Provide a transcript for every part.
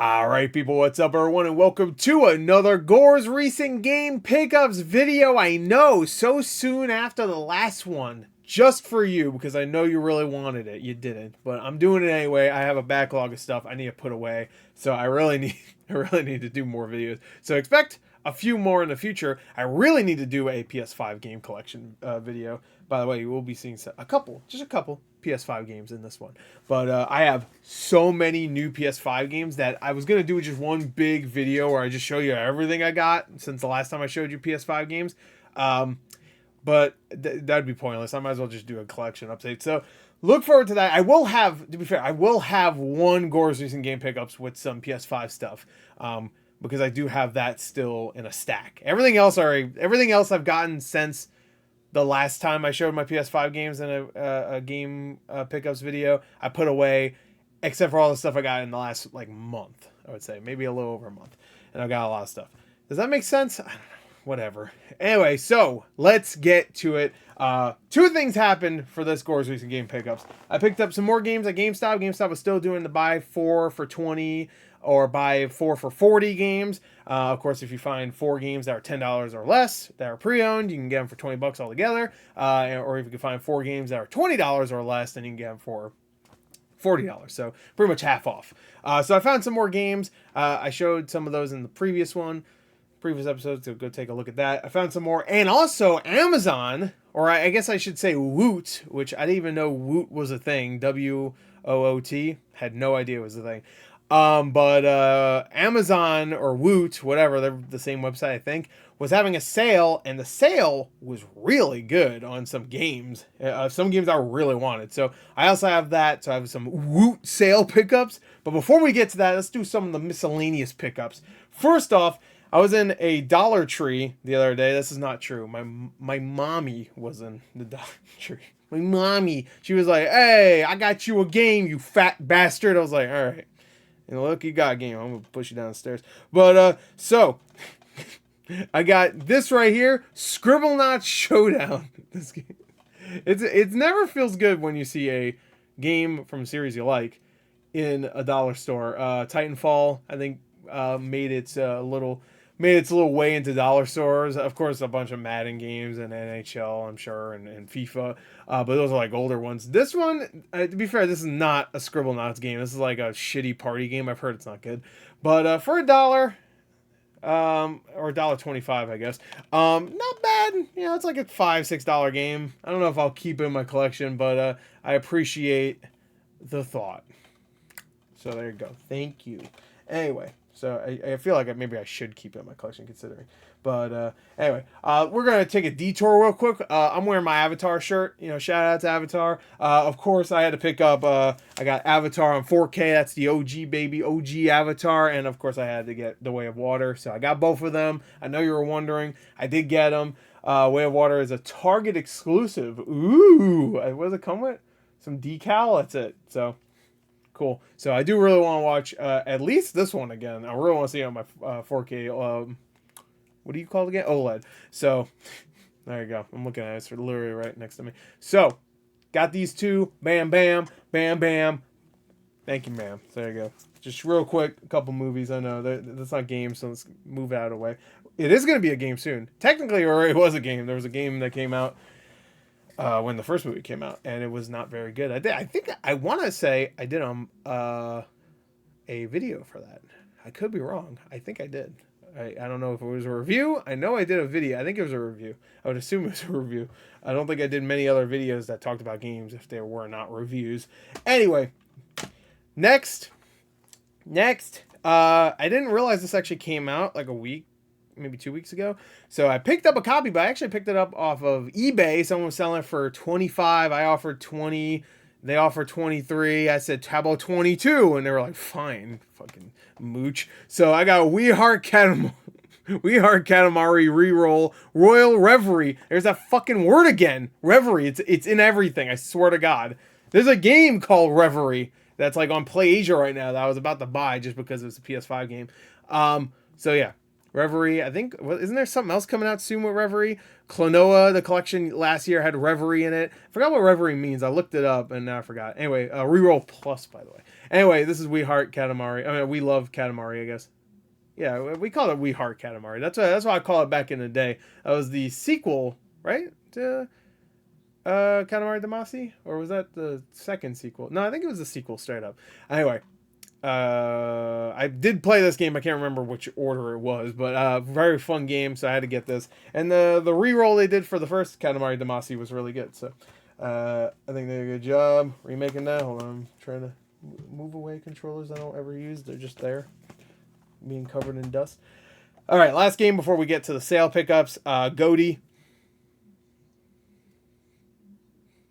Alright people, what's up everyone, and welcome to another Gore's Recent Game Pickups video. I know, so soon after the last one, just for you, because I know you really wanted it. You didn't, but I'm doing it anyway. I have a backlog of stuff I need to put away, so I really need to do more videos. So expect a few more in the future. I really need to do a PS5 game collection video. By the way, you will be seeing just a couple PS5 games in this one. But I have so many new PS5 games that I was going to do just one big video where I just show you everything I got since the last time I showed you PS5 games. But that'd be pointless. I might as well just do a collection update. So look forward to that. I will have, to be fair, I will have one Gore's Recent Game Pickups with some PS5 stuff. Because I do have that still in a stack. Everything else I've gotten since the last time I showed my PS5 games in a game pickups video, I put away, except for all the stuff I got in the last month. I would say maybe a little over a month, and I got a lot of stuff. Does that make sense? I don't know. Whatever. Anyway, so let's get to it. Two things happened for this Gore's Recent Game Pickups. I picked up some more games at GameStop. GameStop was still doing the buy 4 for 20 or buy 4 for 40 games. Of course, if you find 4 games that are $10 or less that are pre-owned, you can get them for 20 bucks altogether. Or if you can find 4 games that are $20 or less, then you can get them for $40. So pretty much half off. So I found some more games. I showed some of those in the previous episodes, so go take a look at that. I found some more, and also Amazon, or I guess I should say WOOT, which I didn't even know WOOT was a thing. WOOT, had no idea it was a thing. But Amazon or WOOT, whatever, they're the same website, I think, was having a sale, and the sale was really good on some games. Some games I really wanted. So I also have that. So I have some WOOT sale pickups. But before we get to that, let's do some of the miscellaneous pickups. First off, I was in a Dollar Tree the other day. This is not true. My mommy was in the Dollar Tree. My mommy, she was like, "Hey, I got you a game, you fat bastard." I was like, "All right. And look, you got a game. I'm going to push you downstairs." But, so, I got this right here, Scribblenauts Showdown. This game. It never feels good when you see a game from a series you like in a dollar store. Titanfall, I think, made its little way into dollar stores. Of course, a bunch of Madden games and NHL, I'm sure, and FIFA. But those are like older ones. This one, to be fair, this is not a Scribblenauts game. This is like a shitty party game. I've heard it's not good. But for $1, or $1.25, I guess, not bad. You know, it's like a $5-6 game. I don't know if I'll keep it in my collection, but I appreciate the thought. So there you go. Thank you. Anyway. So I feel like maybe I should keep it in my collection considering. But anyway, we're going to take a detour real quick. I'm wearing my Avatar shirt. You know, shout out to Avatar. Of course, I had to pick up, I got Avatar on 4K. That's the OG, baby. OG Avatar. And of course, I had to get The Way of Water. So I got both of them. I know you were wondering. I did get them. Way of Water is a Target exclusive. Ooh. What does it come with? Some decal. That's it. So cool. So I do really want to watch at least this one again. I really want to see it on my 4K. What do you call it again? OLED. So there you go. I'm looking at it. It's literally right next to me. So got these two. Bam, bam, bam, bam. Thank you, ma'am. So there you go. Just real quick, a couple movies. I know that's not games, so let's move out of the way. It is going to be a game soon. Technically, or it was a game. There was a game that came out when the first movie came out, and it was not very good. I want to say I did a video for that. I could be wrong. I think I did. I don't know if it was a review. I know I did a video. I think it was a review. I would assume it was a review. I don't think I did many other videos that talked about games if they were not reviews. Anyway, next. I didn't realize this actually came out like a week, maybe 2 weeks ago. So I picked up a copy, but I actually picked it up off of eBay. Someone was selling it for $25. I offered $20. They offered $23. I said, how about $22? And they were like, fine, fucking mooch. So I got We Heart Katamari Reroll Royal Reverie. There's that fucking word again. Reverie. It's in everything. I swear to God. There's a game called Reverie that's like on PlayAsia right now that I was about to buy just because it was a PS5 game. So yeah. Reverie. I think, isn't there something else coming out soon with Reverie? Klonoa, the collection last year, had Reverie in it. I forgot what Reverie means. I looked it up and now I forgot. Anyway, Reroll Plus, by the way. Anyway, this is We Heart Katamari. I mean, We Love Katamari, I guess. Yeah, we call it We Heart Katamari. That's what I call it back in the day. That was the sequel, right? To Katamari Damacy? Or was that the second sequel? No, I think it was the sequel straight up. Anyway, I did play this game. I can't remember which order it was, but very fun game, so I had to get this. And the reroll they did for the first Katamari Damacy was really good. So I think they did a good job remaking that. Hold on, I'm trying to move away controllers I don't ever use. They're just there, being covered in dust. All right, last game before we get to the sale pickups. Goaty.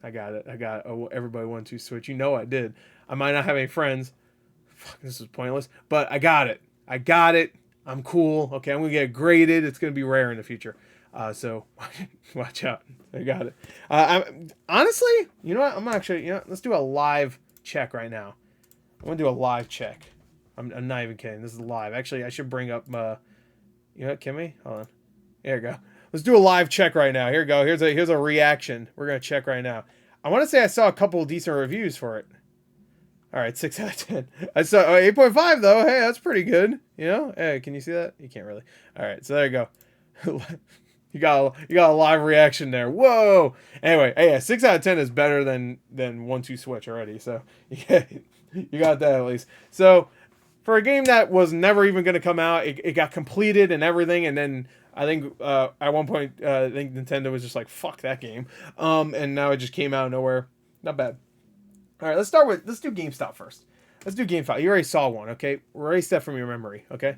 I got it. Oh, everybody 1-2 switch. You know I did. I might not have any friends. Fuck, this is pointless. But I got it. I'm cool. Okay, I'm going to get it graded. It's going to be rare in the future. So watch out. I got it. Honestly, you know what? I'm actually, let's do a live check right now. I'm going to do a live check. I'm not even kidding. This is live. Actually, I should bring up, you know what, Kimmy? Hold on. There you go. Let's do a live check right now. Here we go. Here's a reaction. We're going to check right now. I want to say I saw a couple decent reviews for it. All right, 6 out of 10. I saw 8.5 though. Hey, that's pretty good. Hey, can you see that? You can't really. All right, so there you go. you got a live reaction there. Whoa. Anyway, hey, 6 out of 10 is better than 1-2 switch already. So yeah, you got that at least. So for a game that was never even going to come out, it got completed and everything, and then I think at one point I think Nintendo was just like, fuck that game, and now it just came out of nowhere. Not bad. All right, let's do GameStop first. Let's do GameStop. You already saw one, okay? Erase that from your memory, okay?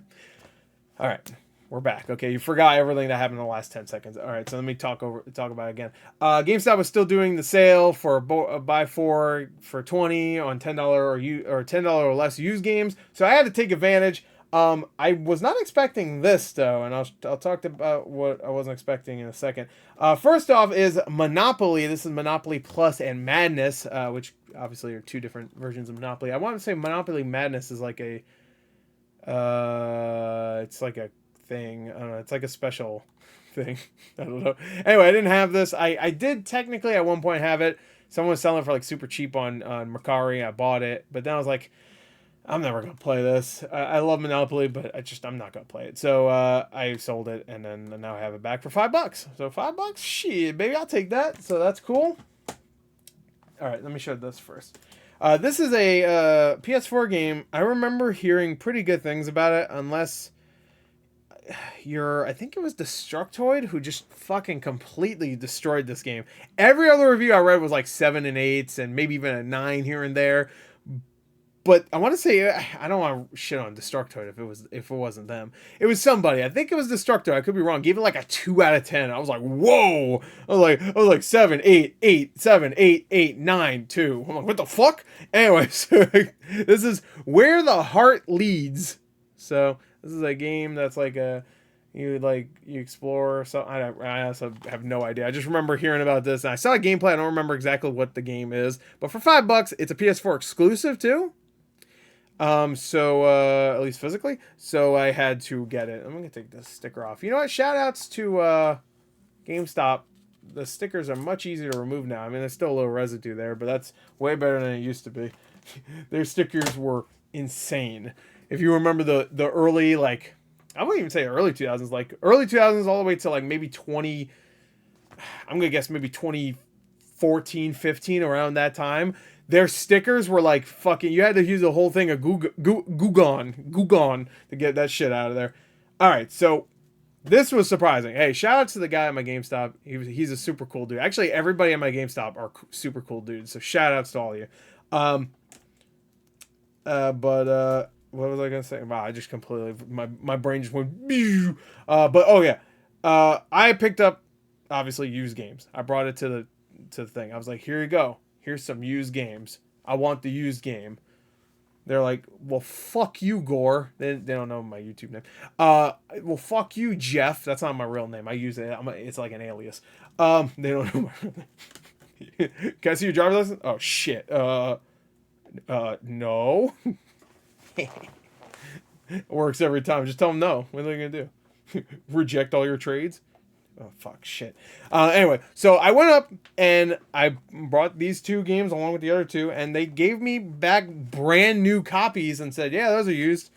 All right, we're back. Okay, you forgot everything that happened in the last 10 seconds. All right, so let me talk about it again. GameStop was still doing the sale for buy four for $20 on $10 or $10 or less used games. So I had to take advantage. I was not expecting this though, and I'll talk about what I wasn't expecting in a second. First off is Monopoly. This is Monopoly Plus and Madness, which obviously are two different versions of Monopoly. I want to say Monopoly Madness is like a, it's like a thing. I don't know. It's like a special thing. I don't know. Anyway, I didn't have this. I did technically at one point have it. Someone was selling it for like super cheap on Mercari. I bought it, but then I was like, I'm never going to play this. I love Monopoly, but I'm not going to play it. So I sold it, and then now I have it back for $5. So $5? Shit, baby, I'll take that. So that's cool. All right, let me show this first. This is a PS4 game. I remember hearing pretty good things about it, unless I think it was Destructoid who just fucking completely destroyed this game. Every other review I read was like 7 and 8s, and maybe even a 9 here and there. But I want to say, I don't want to shit on Destructoid if it wasn't them. It was somebody. I think it was Destructoid. I could be wrong. Gave it like a 2 out of 10. I was like, whoa. I was like 7, 8, 8, 7, 8, 8, 9, 2. I'm like, what the fuck? Anyway, so this is Where the Heart Leads. So this is a game that's like you explore. So I also have no idea. I just remember hearing about this, and I saw a gameplay. I don't remember exactly what the game is, but for $5, it's a PS4 exclusive too. So at least physically, so I had to get it. I'm gonna take this sticker off. You know what? Shout outs to GameStop. The stickers are much easier to remove now. I mean, there's still a little residue there, but that's way better than it used to be. Their stickers were insane. If you remember the early, like, I wouldn't even say early 2000s, like early 2000s all the way to like maybe 20, I'm gonna guess maybe 2014, 15, around that time. Their stickers were like fucking, you had to use the whole thing of Gugon to get that shit out of there. All right, so this was surprising. Hey, shout out to the guy at my GameStop. He's a super cool dude. Actually, everybody at my GameStop are super cool dudes, so shout outs to all of you. But what was I gonna say? Wow, I just completely, my brain just went. But oh yeah, I picked up obviously used games. I brought it to the thing. I was like, here you go. Here's some used games. I want the used game. They're like, well, fuck you, Gore. They don't know my YouTube name. Well, fuck you, Jeff. That's not my real name. I use it. It's like an alias. They don't know my real name. Can I see your driver's license? Oh shit. No. It works every time. Just tell them no. What are they gonna do? Reject all your trades. Oh, fuck, shit. Anyway, so I went up and I brought these 2 games along with the other 2, and they gave me back brand new copies and said, yeah, those are used.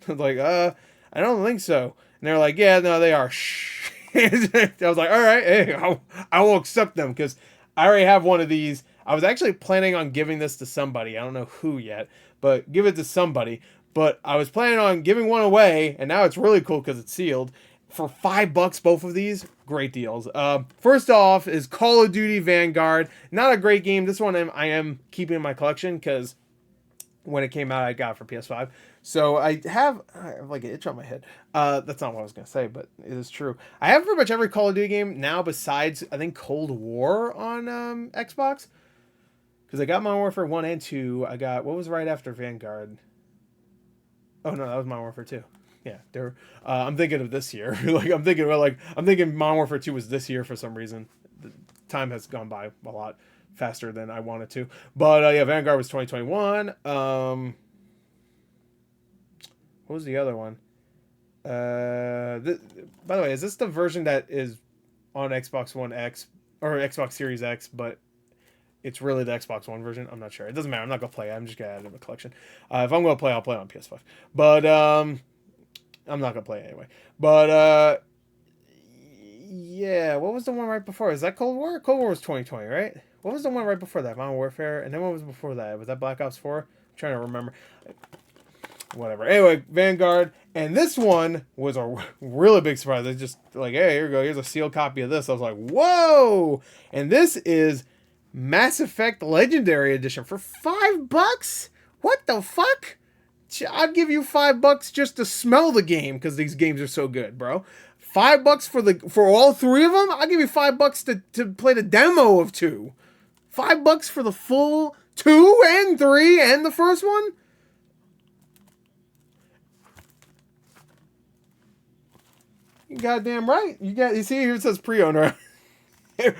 I was like, I don't think so. And they're like, yeah, no, they are. Shh. I was like, all right, hey, I will accept them because I already have one of these. I was actually planning on giving this to somebody. I don't know who yet, but give it to somebody. But I was planning on giving one away, and now it's really cool because it's sealed. For $5, both of these, great deals. First off is Call of Duty Vanguard. Not a great game. This one I am keeping in my collection because when it came out, I got it for PS5. So I have like an itch on my head. That's not what I was going to say, but it is true. I have pretty much every Call of Duty game now besides, I think, Cold War on Xbox. Because I got Modern Warfare 1 and 2. I got, what was right after Vanguard? Oh, no, that was Modern Warfare 2. Yeah, they're. I'm thinking of this year. I'm thinking Modern Warfare 2 was this year for some reason. The time has gone by a lot faster than I wanted to. But yeah, Vanguard was 2021. What was the other one? By the way, is this the version that is on Xbox One X or Xbox Series X, but it's really the Xbox One version? I'm not sure. It doesn't matter. I'm not gonna play it. I'm just gonna add it to my collection. If I'm gonna play, I'll play it on PS5. But I'm not gonna play it anyway. But yeah, what was the one right before? Is that Cold War? Cold War was 2020, right? What was the one right before that? Modern Warfare, and then what was before that? Was that Black Ops 4? I'm trying to remember. Whatever. Anyway, Vanguard, and this one was a really big surprise. It's just like, hey, here you go. Here's a sealed copy of this. I was like, whoa! And this is Mass Effect Legendary Edition for $5. What the fuck? I'd give you $5 just to smell the game because these games are so good, bro. $5 for all 3 of them? I'll give you $5 to play the demo of 2. $5 for the full 2 and 3 and the first one? You goddamn right. You see here it says pre-owned, right?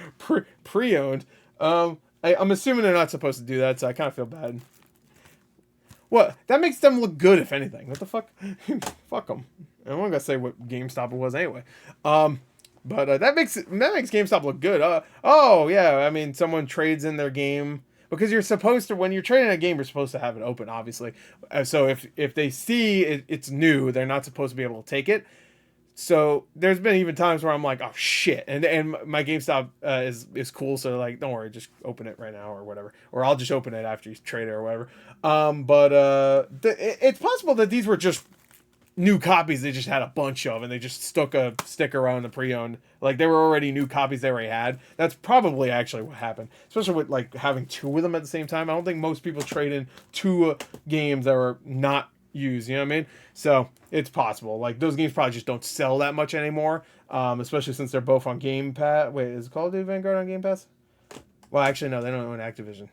Pre-owned. I'm assuming they're not supposed to do that, so I kind of feel bad. What? That makes them look good, if anything. What the fuck? Fuck them. I'm not gonna say what GameStop it was anyway. But that makes GameStop look good. Oh yeah, I mean, someone trades in their game because you're supposed to, when you're trading a game, you're supposed to have it open, obviously. So if they see it's new, they're not supposed to be able to take it. So there's been even times where I'm like, oh shit, and my GameStop is cool, so like, don't worry, just open it right now or whatever, or I'll just open it after you trade it or whatever. It's possible that these were just new copies they just had a bunch of, and they just stuck a sticker on the pre-owned, like they were already new copies they already had. That's probably actually what happened, especially with like having 2 of them at the same time. I don't think most people trade in 2 games that are not used, you know what I mean? So it's possible. Like those games probably just don't sell that much anymore, especially since they're both on Game Pass. Wait, is Call of Duty Vanguard on Game Pass? Well, actually, no, they don't own Activision,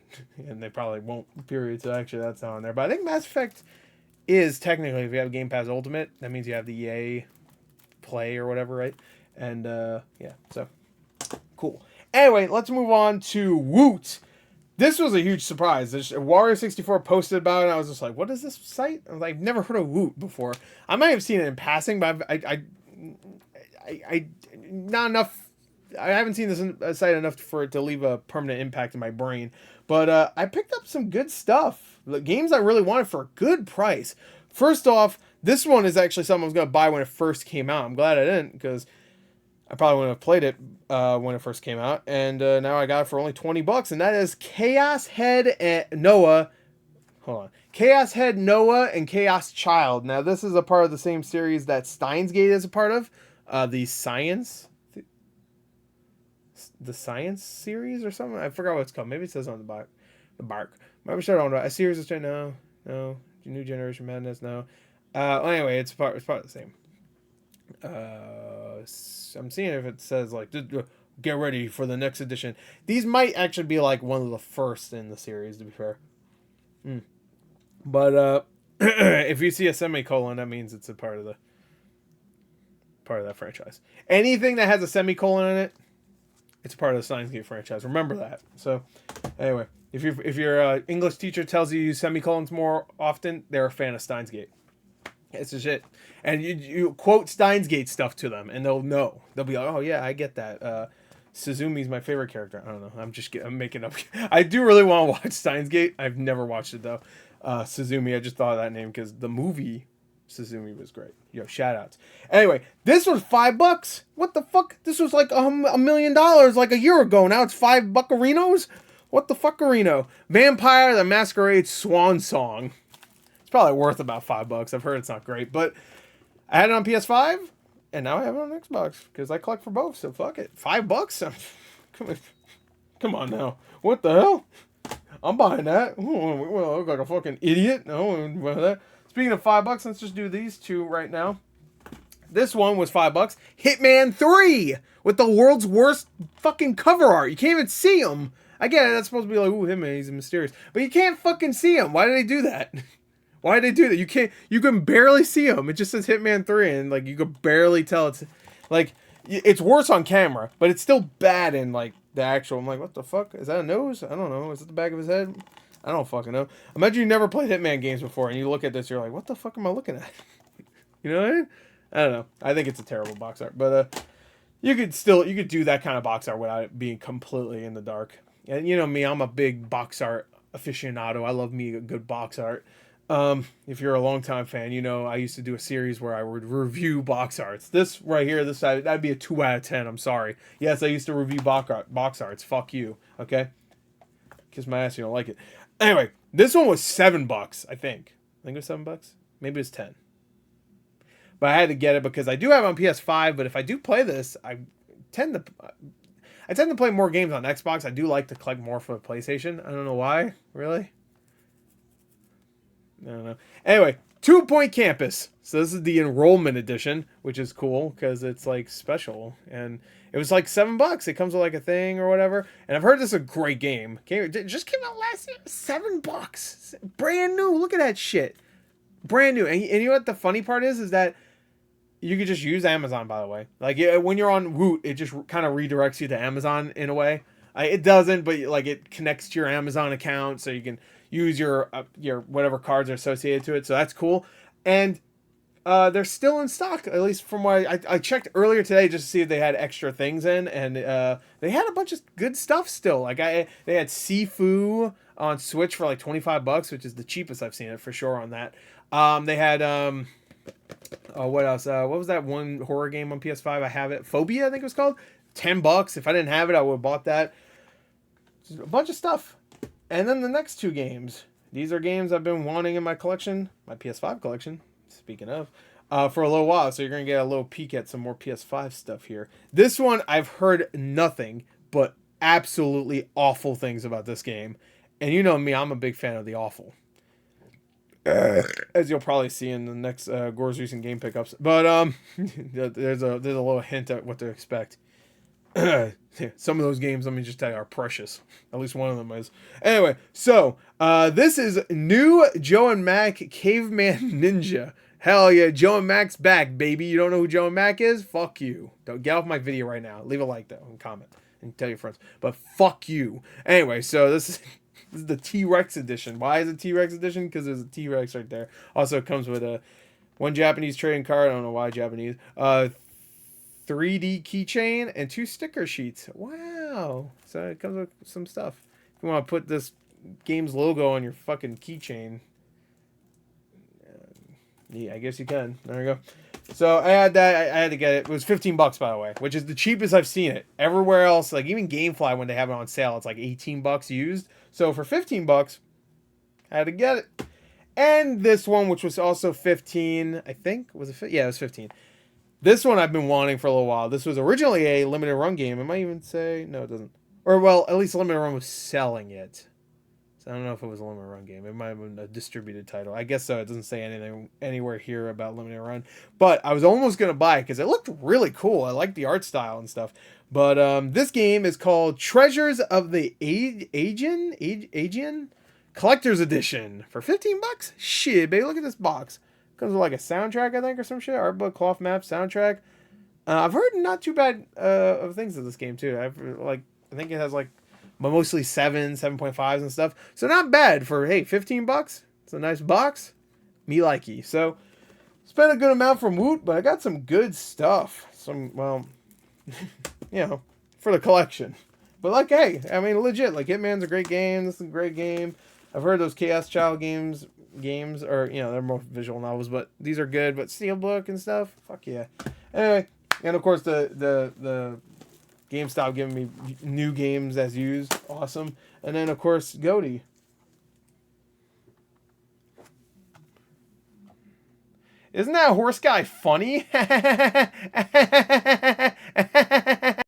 and they probably won't. Period. So actually, that's not on there. But I think Mass Effect is technically, if you have Game Pass Ultimate, that means you have the EA Play or whatever, right? And yeah, so cool. Anyway, let's move on to WOOT. This was a huge surprise. Warrior64 posted about it, and I was just like, what is this site? I was like, I've never heard of WOOT before. I might have seen it in passing, but I not enough. I haven't seen this site enough for it to leave a permanent impact in my brain. But I picked up some good stuff. The games I really wanted for a good price. First off, this one is actually something I was going to buy when it first came out. I'm glad I didn't, because I probably wouldn't have played it when it first came out, and now I got it for only $20, and that is Chaos Head and Noah. Hold on, Chaos Head Noah and Chaos Child. Now this is a part of the same series that Steins Gate is a part of, the Science series or something. I forgot what it's called. Maybe it says on the bark. Maybe I don't know. A series of no, New Generation Madness, no. Anyway, it's part of the same. I'm seeing if it says like get ready for the next edition. These might actually be like one of the first in the series, to be fair. But if you see a semicolon, that means it's a part of that franchise. Anything that has a semicolon in it, it's a part of the Steins Gate franchise. Remember that. So anyway, if your English teacher tells you to use semicolons more often, they're a fan of Steins Gate. It's just shit. And you quote Steins Gate stuff to them, and they'll know. They'll be like, oh yeah, I get that. Suzumi's my favorite character. I don't know. I'm making up. I do really want to watch Steins Gate. I've never watched it though. Suzumi, I just thought of that name because the movie Suzumi was great. Yo, shout outs. Anyway, this was $5. What the fuck? This was like $1 million like a year ago. Now it's $5 What the fuckerino? Vampire the Masquerade Swan Song. It's probably worth about $5. I've heard it's not great, but I had it on PS5, and now I have it on Xbox because I collect for both. So fuck it, $5. Come on now, what the hell? I'm buying that. Well, I look like a fucking idiot. No, I wouldn't buy that. Speaking of $5, let's just do these two right now. This one was $5. Hitman 3 with the world's worst fucking cover art. You can't even see him. I get it. That's supposed to be like, ooh, Hitman, he's mysterious, but you can't fucking see him. Why did they do that? Why did they do that? You can barely see him. It just says Hitman 3, and like you could barely tell it's like it's worse on camera, but it's still bad in like the actual. I'm like, what the fuck? Is that a nose? I don't know. Is it the back of his head? I don't fucking know. Imagine you never played Hitman games before, and you look at this, you're like, what the fuck am I looking at? You know what I mean? I don't know. I think it's a terrible box art, but you could do that kind of box art without it being completely in the dark. And you know me, I'm a big box art aficionado. I love me a good box art. If you're a longtime fan, you know I used to do a series where I would review box arts. This right here, this side, that'd be a 2 out of 10. I'm sorry. Yes, I used to review box arts. Fuck you. Okay? Kiss my ass, you don't like it. Anyway, this one was $7, I think. I think it was $7. Maybe it was 10. But I had to get it because I do have it on PS5, but if I do play this, I tend to play more games on Xbox. I do like to collect more for the PlayStation. I don't know why, really. I don't know. Anyway, 2 Point Campus. So this is the enrollment edition, which is cool because it's like special. And it was like $7. It comes with like a thing or whatever. And I've heard this is a great game. It just came out last year. $7. Brand new. Look at that shit. Brand new. And you know what the funny part is that you could just use Amazon, by the way. Like when you're on WOOT, it just kind of redirects you to Amazon in a way. It doesn't, but like it connects to your Amazon account so you can use your whatever cards are associated to it. So that's cool. And they're still in stock, at least from what I checked earlier today just to see if they had extra things in. And they had a bunch of good stuff still. Like they had Sifu on Switch for like $25, which is the cheapest I've seen it for sure on that. They had what else? What was that one horror game on PS5? I have it. Phobia, I think it was called. $10. If I didn't have it, I would have bought that. Just a bunch of stuff. And then the next two games. These are games I've been wanting in my collection, my PS5 collection, speaking of, for a little while. So you're going to get a little peek at some more PS5 stuff here. This one, I've heard nothing but absolutely awful things about this game. And you know me, I'm a big fan of the awful. As you'll probably see in the next Gore's recent game pickups. But there's a little hint at what to expect. Some of those games, let me just tell you, are precious. At least one of them is. Anyway, so this is new Joe and Mac Caveman Ninja. Hell yeah, Joe and Mac's back, baby. You don't know who Joe and Mac is? Fuck you. Don't get off my video right now. Leave a like though and comment and tell your friends. But fuck you. Anyway, so this is the T-Rex edition. Why is it T-Rex edition? Because there's a T-Rex right there. Also, it comes with one Japanese trading card. I don't know why Japanese. 3D keychain and 2 sticker sheets. Wow. So it comes with some stuff. If you want to put this game's logo on your fucking keychain, yeah, I guess you can. There we go. So I had that. I had to get it. It was $15, by the way, which is the cheapest I've seen it. Everywhere else, like even GameFly, when they have it on sale, it's like $18 used. So for $15, I had to get it. And this one, which was also 15, I think, was it? Yeah, it was 15. This one I've been wanting for a little while. This was originally a limited run game. It might even say no, it doesn't. Or well, at least limited run was selling it. So I don't know if it was a limited run game. It might have been a distributed title. I guess so. It doesn't say anything anywhere here about limited run. But I was almost gonna buy it because it looked really cool. I like the art style and stuff. But this game is called Treasures of the Aegean Collector's Edition for $15. Shit, baby, look at this box. Comes with like a soundtrack, I think, or some shit. Art book, cloth map, soundtrack. I've heard not too bad of things of this game too. I think it has like mostly 7.5s and stuff. So not bad for $15. It's a nice box. Me likey. So Spent a good amount from WOOT, but I got some good stuff. Some, well, you know, for the collection. But like, hey, I mean, legit, like Hitman's a great game. This is a great game. I've heard those Chaos Child games, or, you know, they're more visual novels, but these are good. But Steelbook and stuff, fuck yeah. Anyway, and of course the GameStop giving me new games as used, awesome. And then of course Goaty. Isn't that horse guy funny?